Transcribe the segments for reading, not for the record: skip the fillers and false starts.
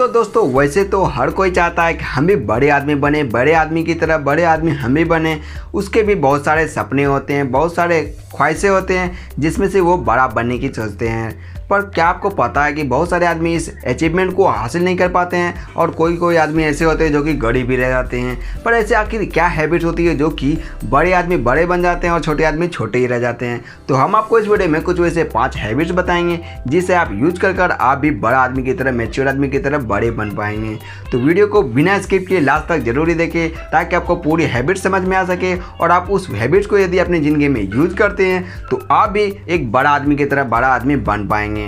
तो दोस्तों वैसे तो हर कोई चाहता है कि हम भी बड़े आदमी बने, बड़े आदमी की तरह बड़े आदमी हम भी बने। उसके भी बहुत सारे सपने होते हैं, बहुत सारे ख्वाहिशें होते हैं जिसमें से वो बड़ा बनने की सोचते हैं। पर क्या आपको पता है कि बहुत सारे आदमी इस अचीवमेंट को हासिल नहीं कर पाते हैं और कोई आदमी ऐसे होते हैं जो कि गरीब भी रह जाते हैं। पर ऐसे आखिर क्या हैबिट्स होती है जो कि बड़े आदमी बड़े बन जाते हैं और छोटे आदमी छोटे ही रह जाते हैं? तो हम आपको इस वीडियो में कुछ वैसे 5 हैबिट्स बताएंगे जिसे आप यूज कर आप भी बड़ा आदमी की तरह, मैच्योर आदमी की तरह बड़े बन पाएंगे। तो वीडियो को बिना स्किप किए लास्ट तक जरूरी देखें ताकि आपको पूरी हैबिट समझ में आ सके और आप उस हैबिट्स को यदि अपनी ज़िंदगी में यूज करते हैं तो आप भी एक बड़ा आदमी की तरह बड़ा आदमी बन पाएंगे।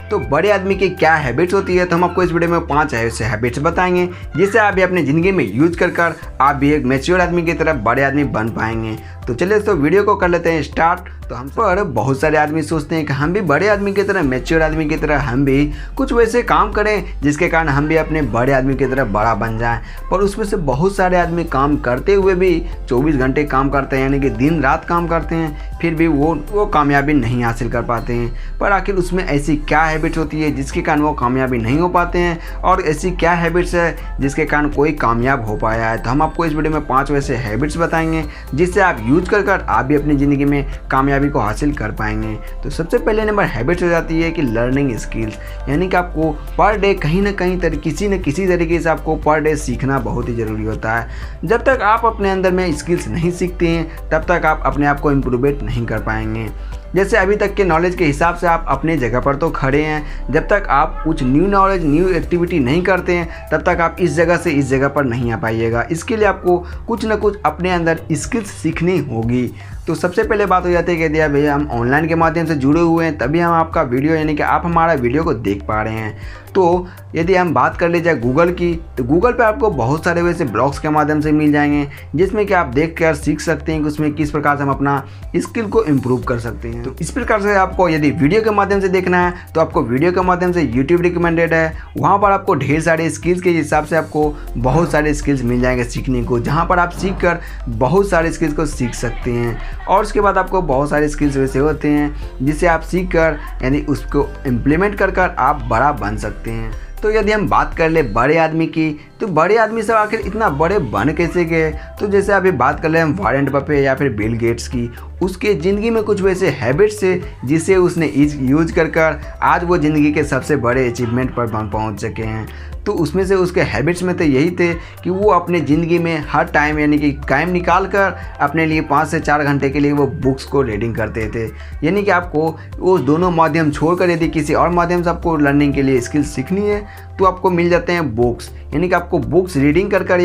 तो बड़े आदमी की क्या हैबिट्स होती है, तो हम आपको इस वीडियो में 5 ऐसे हैबिट्स बताएंगे जिसे आप भी अपनी ज़िंदगी में यूज कर आप भी एक मैच्योर आदमी की तरह बड़े आदमी बन पाएंगे। तो चलिए तो वीडियो को कर लेते हैं स्टार्ट। तो हम पर बहुत सारे आदमी सोचते हैं कि हम भी बड़े आदमी की तरह, मैच्योर आदमी की तरह हम भी कुछ वैसे काम करें जिसके कारण हम भी अपने बड़े आदमी की तरह बड़ा बन जाएं। पर उसमें से बहुत सारे आदमी काम करते हुए भी 24 घंटे काम करते हैं, यानी कि दिन रात काम करते हैं, फिर भी वो कामयाबी नहीं हासिल कर पाते हैं। पर आखिर उसमें ऐसी क्या हैबिट्स होती है जिसके कारण वो कामयाबी नहीं हो पाते हैं और ऐसी क्या हैबिट्स है जिसके कारण कोई कामयाब हो पाया है? तो हम आपको इस वीडियो में 5 वैसे हैबिट्स बताएंगे जिससे आप यूज कर आप भी अपनी ज़िंदगी में कामयाबी को हासिल कर पाएंगे। तो सबसे पहले नंबर हैबिट हो जाती है कि लर्निंग स्किल्स, यानी कि आपको पर डे कहीं ना कहीं किसी न किसी तरीके से आपको पर डे सीखना बहुत ही ज़रूरी होता है। जब तक आप अपने अंदर में स्किल्स नहीं सीखते हैं तब तक आप अपने आप को इम्प्रूवेट नहीं कर पाएंगे। जैसे अभी तक के नॉलेज के हिसाब से आप अपने जगह पर तो खड़े हैं, जब तक आप कुछ न्यू नॉलेज, न्यू एक्टिविटी नहीं करते हैं तब तक आप इस जगह से इस जगह पर नहीं आ पाइएगा। इसके लिए आपको कुछ ना कुछ अपने अंदर स्किल्स सीखनी होगी। तो सबसे पहले बात हो जाती है कि यदि भैया हम ऑनलाइन के माध्यम से जुड़े हुए हैं तभी हम आपका वीडियो, यानी कि आप हमारा वीडियो को देख पा रहे हैं। तो यदि हम बात कर ले जाए गूगल की, तो गूगल पे आपको बहुत सारे वैसे ब्लॉग्स के माध्यम से मिल जाएंगे जिसमें कि आप देख कर सीख सकते हैं कि उसमें किस प्रकार से हम अपना स्किल को इम्प्रूव कर सकते हैं। तो इस प्रकार से आपको यदि वीडियो के माध्यम से देखना है तो आपको वीडियो के माध्यम से यूट्यूब रिकमेंडेड है। वहाँ पर आपको ढेर सारे स्किल्स के हिसाब से आपको बहुत सारे स्किल्स मिल जाएंगे सीखने को, जहाँ पर आप सीख कर बहुत सारे स्किल्स को सीख सकते हैं। और उसके बाद आपको बहुत सारे स्किल्स वैसे होते हैं जिसे आप सीख कर, यानी उसको इम्प्लीमेंट कर आप बड़ा बन सकते हैं। तो यदि हम बात कर ले बड़े आदमी की, तो बड़े आदमी सब आखिर इतना बड़े बन कैसे गए? तो जैसे अभी बात कर ले हम वॉरेन बफे या फिर बिल गेट्स की, उसके ज़िंदगी में कुछ वैसे हैबिट्स है जिसे उसने यूज कर आज वो ज़िंदगी के सबसे बड़े अचीवमेंट पर पहुंच सके हैं। तो उसमें से उसके हैबिट्स में तो यही थे कि वो अपने ज़िंदगी में हर टाइम, यानी कि टाइम निकाल कर अपने लिए 5 से 4 घंटे के लिए वो बुक्स को रीडिंग करते थे। यानी कि आपको वो दोनों माध्यम छोड़कर यदि किसी और माध्यम से आपको लर्निंग के लिए स्किल्स सीखनी है तो आपको मिल जाते हैं बुक्स, यानी कि आपको बुक्स रीडिंग कर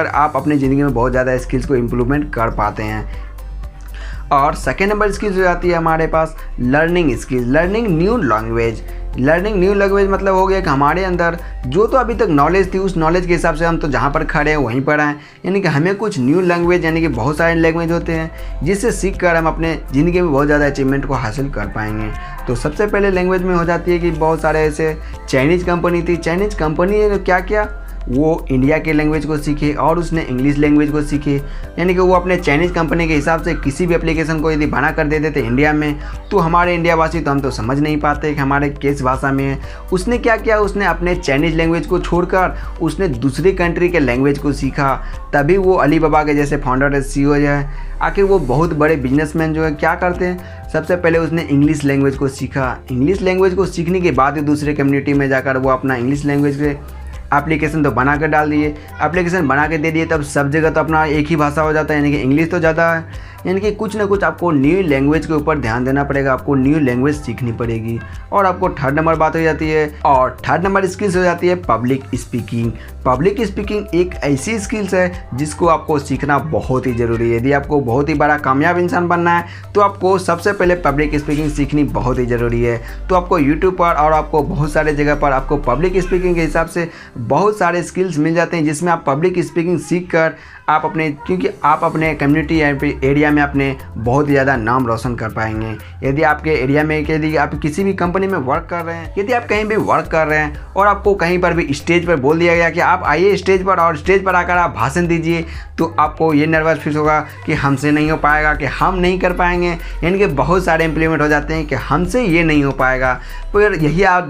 आप अपने ज़िंदगी में बहुत ज़्यादा स्किल्स को इम्प्रूवमेंट कर पाते हैं। और सेकेंड नंबर स्किल्स हो जाती है हमारे पास learning skills, learning new language. Learning new language मतलब हो गया कि हमारे अंदर जो तो अभी तक नॉलेज थी उस नॉलेज के हिसाब से हम तो जहाँ पर खड़े हैं वहीं पर आए, यानी कि हमें कुछ न्यू लैंग्वेज, यानी कि बहुत सारे लैंग्वेज होते हैं जिससे सीख कर हम अपने ज़िंदगी में बहुत ज़्यादा अचीवमेंट को हासिल कर पाएंगे। तो सबसे पहले लैंग्वेज में हो जाती है कि बहुत सारे ऐसे चाइनीज़ कंपनी थी, चाइनीज़ कंपनी ने क्या किया, वो इंडिया के लैंग्वेज को सीखे और उसने इंग्लिश लैंग्वेज को सीखे। यानी कि वो अपने चाइनीज़ कंपनी के हिसाब से किसी भी एप्लीकेशन को यदि बना कर दे देते इंडिया में तो हमारे इंडिया वासी तो हम तो समझ नहीं पाते कि हमारे किस भाषा में है। उसने क्या किया, उसने अपने चाइनीज़ लैंग्वेज को छोड़कर उसने दूसरी कंट्री के लैंग्वेज को सीखा। तभी वो अलीबाबा के जैसे फाउंडर है, CEO जो है, आखिर वो बहुत बड़े बिजनेसमैन जो है क्या करते हैं, सबसे पहले उसने इंग्लिश लैंग्वेज को सीखा। इंग्लिश लैंग्वेज को सीखने के बाद ही दूसरे कम्युनिटी में जाकर वो अपना इंग्लिश लैंग्वेज के एप्लीकेशन तो बना कर डाल दिए, एप्लीकेशन बना के दे दिए, तब सब जगह तो अपना एक ही भाषा हो जाता है, यानी कि इंग्लिश तो ज़्यादा है। यानी कि कुछ ना कुछ आपको न्यू लैंग्वेज के ऊपर ध्यान देना पड़ेगा, आपको न्यू लैंग्वेज सीखनी पड़ेगी। और आपको थर्ड नंबर बात हो जाती है, और थर्ड नंबर स्किल्स हो जाती है पब्लिक स्पीकिंग। पब्लिक स्पीकिंग एक ऐसी स्किल्स है जिसको आपको सीखना बहुत ही ज़रूरी है। यदि आपको बहुत ही बड़ा कामयाब इंसान बनना है तो आपको सबसे पहले पब्लिक स्पीकिंग सीखनी बहुत ही ज़रूरी है। तो आपको यूट्यूब पर और आपको बहुत सारे जगह पर आपको पब्लिक स्पीकिंग के हिसाब से बहुत सारे स्किल्स मिल जाते हैं जिसमें आप पब्लिक स्पीकिंग सीख कर क्योंकि आप अपने कम्युनिटी एरिया में अपने बहुत ज़्यादा नाम रोशन कर पाएंगे। यदि आपके एरिया में यदि आप किसी भी कंपनी में वर्क कर रहे हैं, यदि आप कहीं भी वर्क कर रहे हैं और आपको कहीं पर भी स्टेज पर बोल दिया गया कि आप आइए स्टेज पर और स्टेज पर आकर आप भाषण दीजिए, तो आपको ये नर्वस फील होगा कि हमसे नहीं हो पाएगा, कि हम नहीं कर पाएंगे। यानी कि बहुत सारे इम्प्लीमेंट हो जाते हैं कि हमसे ये नहीं हो पाएगा। फिर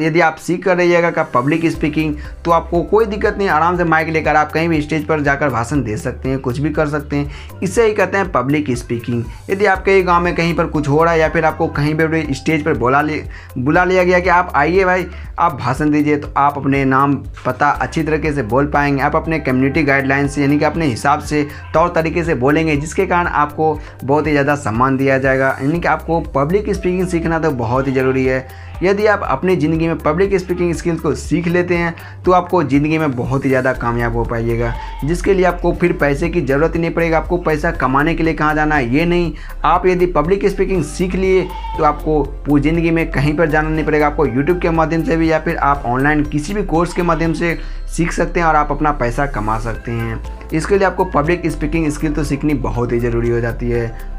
यदि आप सीख कर रहिएगा का पब्लिक स्पीकिंग, तो आपको कोई दिक्कत नहीं, आराम से माइक लेकर आप कहीं भी स्टेज पर जाकर भाषण दे सकते हैं, कुछ भी कर सकते हैं। इसे ही कहते हैं पब्लिक स्पीकिंग। यदि आपके गांव में कहीं पर कुछ हो रहा है या फिर आपको कहीं पर भी स्टेज पर बुला लिया गया कि आप आइए भाई आप भाषण दीजिए, तो आप अपने नाम पता अच्छी तरीके से बोल पाएंगे। आप अपने कम्युनिटी गाइडलाइन से यानी कि अपने हिसाब से तौर तरीके से बोलेंगे, जिसके कारण आपको बहुत ही ज़्यादा सम्मान दिया जाएगा। यानी कि आपको पब्लिक स्पीकिंग सीखना तो बहुत ही ज़रूरी है। यदि आप अपनी ज़िंदगी में पब्लिक स्पीकिंग स्किल्स को सीख लेते हैं तो आपको ज़िंदगी में बहुत ही ज़्यादा कामयाब हो पाइएगा, जिसके लिए आपको फिर पैसे की ज़रूरत ही नहीं पड़ेगा। आपको पैसा कमाने के लिए कहाँ जाना है ये नहीं, आप यदि पब्लिक स्पीकिंग सीख लिए तो आपको पूरी ज़िंदगी में कहीं पर जाना नहीं पड़ेगा। आपको यूट्यूब के माध्यम से भी या फिर आप ऑनलाइन किसी भी कोर्स के माध्यम से सीख सकते हैं और आप अपना पैसा कमा सकते हैं। इसके लिए आपको पब्लिक स्पीकिंग स्किल तो सीखनी बहुत ही ज़रूरी हो जाती है।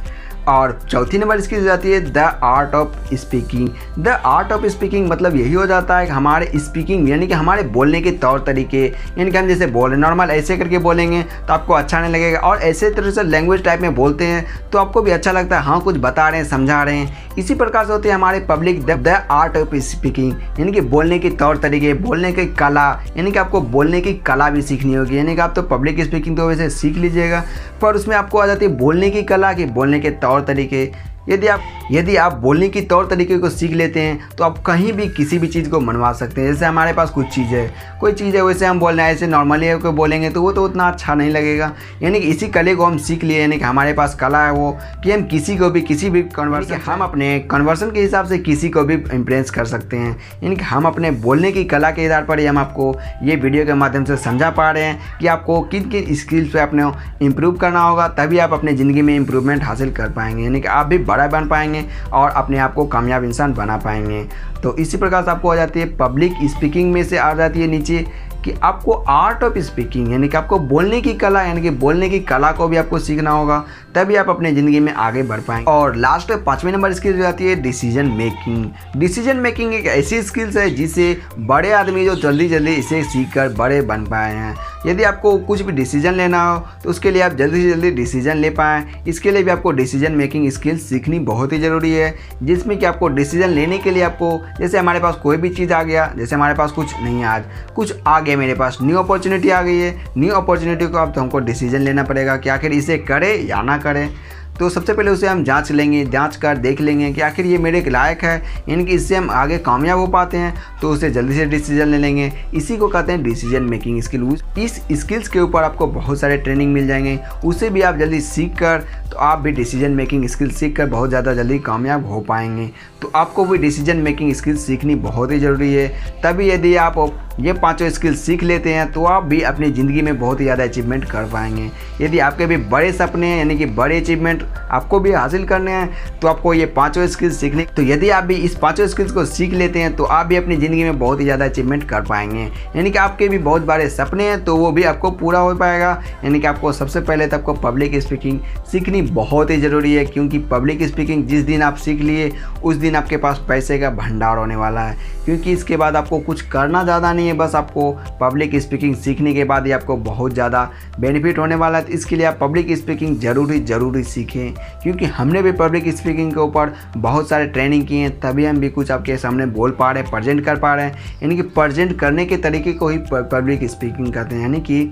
और चौथी नंबर स्किल हो जाती है the art of speaking. The art of speaking मतलब यही हो जाता है कि हमारे स्पीकिंग यानी कि हमारे बोलने के तौर तरीके, यानी कि हम जैसे बोल रहे नॉर्मल ऐसे करके बोलेंगे तो आपको अच्छा नहीं लगेगा, और ऐसे तरह से लैंग्वेज टाइप में बोलते हैं तो आपको भी अच्छा लगता है, हाँ कुछ बता रहे हैं, समझा रहे हैं। इसी प्रकार से होते हैं हमारे public the art of speaking, यानी कि बोलने के तौर तरीके, बोलने की कला, यानी कि आपको बोलने की कला भी सीखनी होगी। यानी कि आप तो पब्लिक स्पीकिंग तो वैसे सीख लीजिएगा, पर उसमें आपको आ जाती है बोलने की कला की बोलने के तौर तरीके। यदि आप बोलने की तौर तरीके को सीख लेते हैं तो आप कहीं भी किसी भी चीज़ को मनवा सकते हैं। जैसे हमारे पास कोई चीज़ है वैसे हम बोल रहे हैं, ऐसे नॉर्मली को बोलेंगे तो वो तो उतना अच्छा नहीं लगेगा। यानी कि इसी कले को हम सीख लिए, यानी कि हमारे पास कला है वो कि हम किसी भी कन्वर्सन हम अपने कन्वर्सन के हिसाब से किसी को भी इम्प्रेस कर सकते हैं। यानी कि हम अपने बोलने की कला के आधार पर ही हम आपको ये वीडियो के माध्यम से समझा पा रहे हैं कि आपको किन किन स्किल्स पे अपने इम्प्रूव करना होगा, तभी आप अपनी ज़िंदगी में इम्प्रूवमेंट हासिल कर पाएंगे। यानी कि आप भी बड़ा बन पाएंगे और अपने आप को कामयाब इंसान बना पाएंगे। तो इसी प्रकार से आपको आ जाती है पब्लिक स्पीकिंग में से आ जाती है नीचे कि आपको आर्ट ऑफ स्पीकिंग, यानी कि आपको बोलने की कला, यानी कि बोलने की कला को भी आपको सीखना होगा, तभी आप अपने ज़िंदगी में आगे बढ़ पाएंगे। और लास्ट 5वें नंबर स्किल हो जाती है डिसीजन मेकिंग। डिसीजन मेकिंग एक ऐसी स्किल्स है जिसे बड़े आदमी जो जल्दी इसे सीखकर बड़े बन पाए हैं। यदि आपको कुछ भी डिसीजन लेना हो तो उसके लिए आप जल्दी से जल्दी डिसीजन ले पाएँ, इसके लिए भी आपको डिसीजन मेकिंग स्किल्स सीखनी बहुत ही ज़रूरी है। जिसमें कि आपको डिसीजन लेने के लिए आपको, जैसे हमारे पास कोई भी चीज़ आ गया, जैसे हमारे पास कुछ नहीं है, आज कुछ आ गया मेरे पास, न्यू अपॉर्चुनिटी आ गई है, न्यू अपॉर्चुनिटी को अब तो हमको डिसीजन लेना पड़ेगा कि आखिर इसे करें या ना करें। तो सबसे पहले उसे हम जांच लेंगे, जांच कर देख लेंगे कि आखिर ये मेरे लायक है, यानी कि इससे हम आगे कामयाब हो पाते हैं, तो उसे जल्दी से डिसीजन ले लेंगे। इसी को कहते हैं डिसीजन मेकिंग स्किल। इस स्किल्स के ऊपर आपको बहुत सारे ट्रेनिंग मिल जाएंगे, उसे भी आप जल्दी सीख कर तो आप भी डिसीजन मेकिंग स्किल सीख कर बहुत ज़्यादा जल्दी कामयाब हो पाएंगे। तो आपको भी डिसीजन मेकिंग स्किल सीखनी बहुत ही ज़रूरी है। तभी यदि आप ये 5 स्किल सीख लेते हैं तो आप भी अपनी ज़िंदगी में बहुत ही ज़्यादा अचीवमेंट कर पाएंगे। यदि आपके भी बड़े सपने हैं, यानी कि बड़े अचीवमेंट आपको भी हासिल करने हैं, तो आपको ये 5 स्किल्स सीखने, तो यदि आप भी इस 5 स्किल्स को सीख लेते हैं तो आप भी अपनी ज़िंदगी में बहुत ही ज़्यादा अचीवमेंट कर पाएंगे। यानी कि आपके भी बहुत बड़े सपने हैं तो वो भी आपको पूरा हो पाएगा। यानी कि आपको सबसे पहले तो आपको पब्लिक स्पीकिंग सीखनी बहुत ही ज़रूरी है, क्योंकि पब्लिक स्पीकिंग जिस दिन आप सीख लिए उस दिन आपके पास पैसे का भंडार होने वाला है। क्योंकि इसके बाद आपको कुछ करना ज़्यादा नहीं है, बस आपको पब्लिक स्पीकिंग सीखने के बाद ही आपको बहुत ज़्यादा बेनिफिट होने वाला है। तो इसके लिए आप पब्लिक स्पीकिंग ज़रूरी सीखें, क्योंकि हमने भी पब्लिक स्पीकिंग के ऊपर बहुत सारे ट्रेनिंग किए हैं, तभी हम भी कुछ आपके सामने बोल पा रहे हैं, प्रेजेंट कर पा रहे हैं। यानी कि प्रेजेंट करने के तरीके को ही पब्लिक स्पीकिंग कहते हैं। यानी कि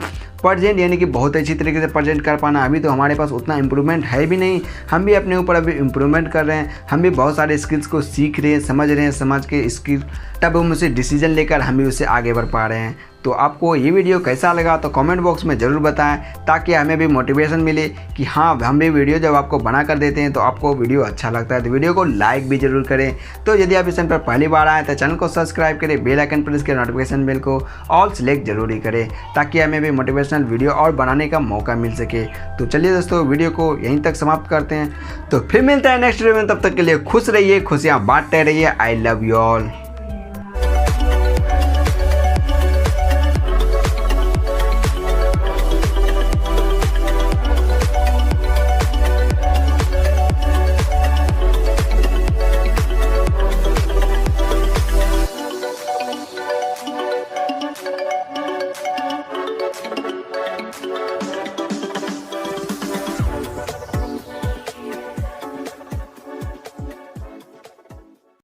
प्रेजेंट यानी कि बहुत अच्छी तरीके से प्रेजेंट कर पाना। अभी तो हमारे पास उतना इम्प्रूवमेंट है भी नहीं, हम भी अपने ऊपर अभी इम्प्रूवमेंट कर रहे हैं, हम भी बहुत सारे स्किल्स को सीख रहे हैं, समझ रहे हैं, समझ के स्किल तब हम उसे डिसीजन लेकर हम भी उससे आगे बढ़ पा रहे हैं। तो आपको ये वीडियो कैसा लगा तो कमेंट बॉक्स में ज़रूर बताएं, ताकि हमें भी मोटिवेशन मिले कि हाँ हम भी वीडियो जब आपको बना कर देते हैं तो आपको वीडियो अच्छा लगता है, तो वीडियो को लाइक भी ज़रूर करें। तो यदि आप इस चैनल पर पहली बार आए तो चैनल को सब्सक्राइब करें, बेल आइकन प्रेस करें, नोटिफिकेशन बेल को ऑल सेलेक्ट जरूरी करें, ताकि हमें भी मोटिवेशनल वीडियो और बनाने का मौका मिल सके। तो चलिए दोस्तों वीडियो को यहीं तक समाप्त करते हैं, तो फिर मिलता है नेक्स्ट वीडियो में। तब तक के लिए खुश रहिए, खुशियाँ बांटते रहिए। I love you all.